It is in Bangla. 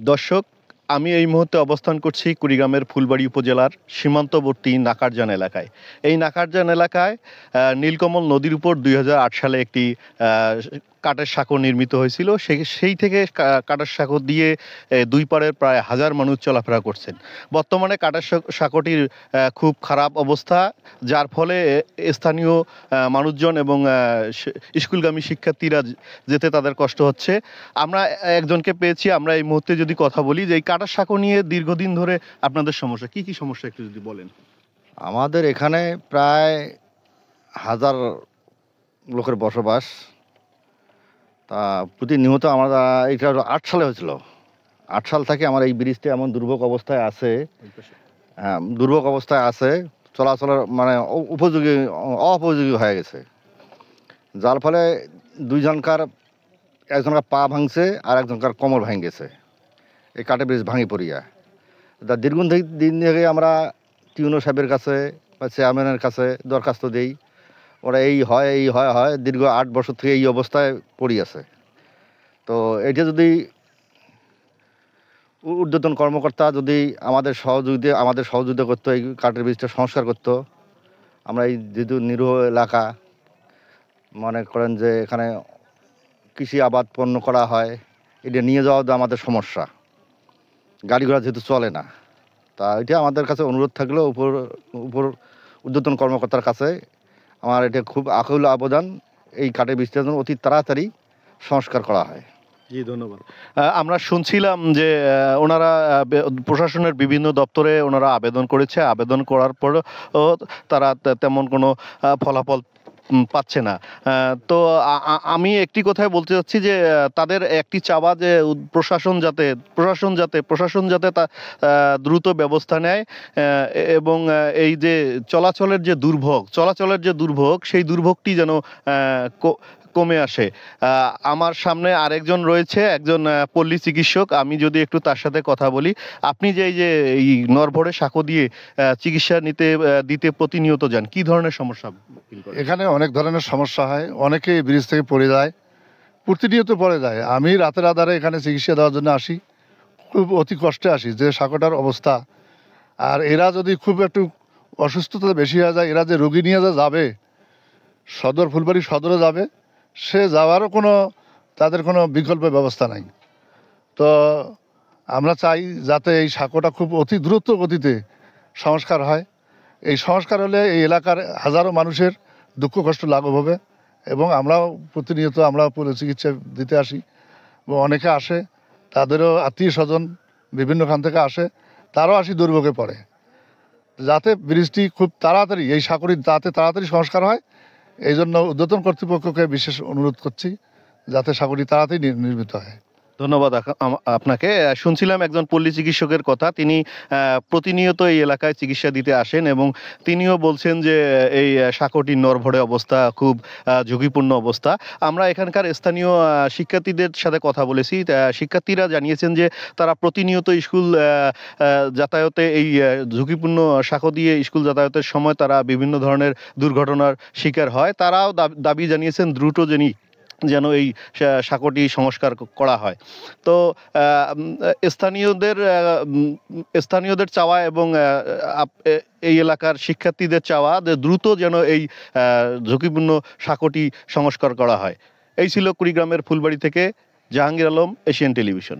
দর্শক, আমি এই মুহূর্তে অবস্থান করছি কুড়িগ্রামের ফুলবাড়ী উপজেলার সীমান্তবর্তী নাকারজান এলাকায়। এই নাকারজান এলাকায় নীলকমল নদীর উপর ২০০৮ সালে একটি কাঠের সাঁকো নির্মিত হয়েছিল। সেই থেকে কাঠের সাঁকো দিয়ে দুই পাড়ের প্রায় ১,০০০ মানুষ চলাফেরা করছেন। বর্তমানে কাঠের সাঁকোটির খুব খারাপ অবস্থা, যার ফলে স্থানীয় মানুষজন এবং স্কুলগামী শিক্ষার্থীরা যেতে তাদের কষ্ট হচ্ছে। আমরা একজনকে পেয়েছি, আমরা এই মুহূর্তে যদি কথা বলি যে এই কাঠের সাঁকো নিয়ে দীর্ঘদিন ধরে আপনাদের সমস্যা কি কি সমস্যা একটু যদি বলেন। আমাদের এখানে প্রায় ১,০০০ লোকের বসবাস। তা প্রতিনিয়ত আমরা এটা ৮ সালে হয়েছিল। ৮ সাল থেকে আমার এই ব্রিজটা এমন দুর্ভোগ অবস্থায় আছে, চলাচলের মানে অপযোগী হয়ে গেছে, যার ফলে একজনকার পা ভাঙছে আর একজনকার কোমর ভেঙে গেছে এই কাঠের ব্রিজ ভাঙি পড়িয়া। তা দিন থেকে আমরা টিউনো সাহেবের কাছে বা চেয়ারম্যানের কাছে দরখাস্ত দিই। ওরা এই হয় দীর্ঘ ৮ বছর থেকে এই অবস্থায় পড়ি আছে। তো এটা যদি ঊর্ধ্বতন কর্মকর্তা যদি আমাদের সহযোগিতা করতো, এই কাঠের ব্রিজটা সংস্কার করতো। আমরা এই যেহেতু নিরীহ এলাকা, মনে করেন যে এখানে কৃষি আবাদ পণ্য করা হয়, এটা নিয়ে যাওয়া আমাদের সমস্যা, গাড়ি ঘোড়া যেহেতু চলে না। তা এটা আমাদের কাছে অনুরোধ থাকলেও উপর ঊর্ধ্বতন কর্মকর্তার কাছে আমার এটা খুব আকুল আবেদন, এই কাঠের ব্রিজটা যেন অতি তাড়াতাড়ি সংস্কার করা হয়। জি, ধন্যবাদ। আমরা শুনছিলাম যে ওনারা প্রশাসনের বিভিন্ন দপ্তরে ওনারা আবেদন করেছে, আবেদন করার পর তারা তেমন কোনো ফলাফল পাচ্ছে না। তো আমি একটি কথাই বলতে চাচ্ছি যে তাদের একটি চাওয়া যে প্রশাসন যাতে তা দ্রুত ব্যবস্থা নেয় এবং এই যে চলাচলের যে দুর্ভোগ সেই দুর্ভোগটি যেন কমে আসে। আমার সামনে আরেকজন রয়েছে, একজন পল্লী চিকিৎসক। আমি যদি একটু তার সাথে কথা বলি। আপনি যে এই নরভরে সাঁকো দিয়ে চিকিৎসা দিতে প্রতিনিয়ত যান, কি ধরনের সমস্যা ফিল করেন? এখানে অনেক ধরনের সমস্যা হয়, অনেকে ব্রিজ থেকে পড়ে যায়, প্রতিনিয়ত পড়ে যায়। আমি রাতের আধারে এখানে চিকিৎসা দেওয়ার জন্য আসি, খুব অতি কষ্টে আসি যে সাঁকোটার অবস্থা। আর এরা যদি খুব একটু অসুস্থতা বেশি হয়ে যায়, এরা যে রোগী নিয়ে যাবে ফুলবাড়ি সদরে যাবে, সে যাওয়ারও তাদের কোনো বিকল্প ব্যবস্থা নাই। তো আমরা চাই যাতে এই সাঁকোটা খুব অতি দ্রুত গতিতে সংস্কার হয়। এই সংস্কার হলে এই এলাকার হাজারো মানুষের দুঃখ কষ্ট লাঘব হবে। এবং আমরাও প্রতিনিয়ত চিকিৎসা দিতে আসি এবং অনেকে আসে, তাদেরও আত্মীয় স্বজন বিভিন্ন খান থেকে আসে, তারাও দুর্ভোগে পড়ে। যাতে ব্রিজটি খুব তাড়াতাড়ি এই সাঁকোটি তাড়াতাড়ি সংস্কার হয়, এই জন্য ঊর্ধ্বতন কর্তৃপক্ষকে বিশেষ অনুরোধ করছি যাতে সাঁকোটি তাড়াতাড়ি নির্মিত হয়। ধন্যবাদ আপনাকে। শুনছিলাম একজন পল্লী চিকিৎসকের কথা, তিনি প্রতিনিয়ত এই এলাকায় চিকিৎসা দিতে আসেন এবং তিনিও বলছেন যে এই সাঁকোটির নরভরে অবস্থা খুব ঝুঁকিপূর্ণ অবস্থা। আমরা এখানকার স্থানীয় শিক্ষার্থীদের সাথে কথা বলেছি। শিক্ষার্থীরা জানিয়েছেন যে তারা প্রতিনিয়ত স্কুল যাতায়াতে এই ঝুঁকিপূর্ণ সাঁকো দিয়ে স্কুল যাতায়াতের সময় তারা বিভিন্ন ধরনের দুর্ঘটনার শিকার হয়। তারাও দাবি জানিয়েছেন দ্রুত যেন এই সাঁকোটি সংস্কার করা হয়। তো স্থানীয়দের চাওয়া এবং এই এলাকার শিক্ষার্থীদের চাওয়া যে দ্রুত যেন এই ঝুঁকিপূর্ণ সাঁকোটি সংস্কার করা হয়। এই ছিল কুড়িগ্রামের ফুলবাড়ী থেকে জাহাঙ্গীর আলম, এশিয়ান টেলিভিশন।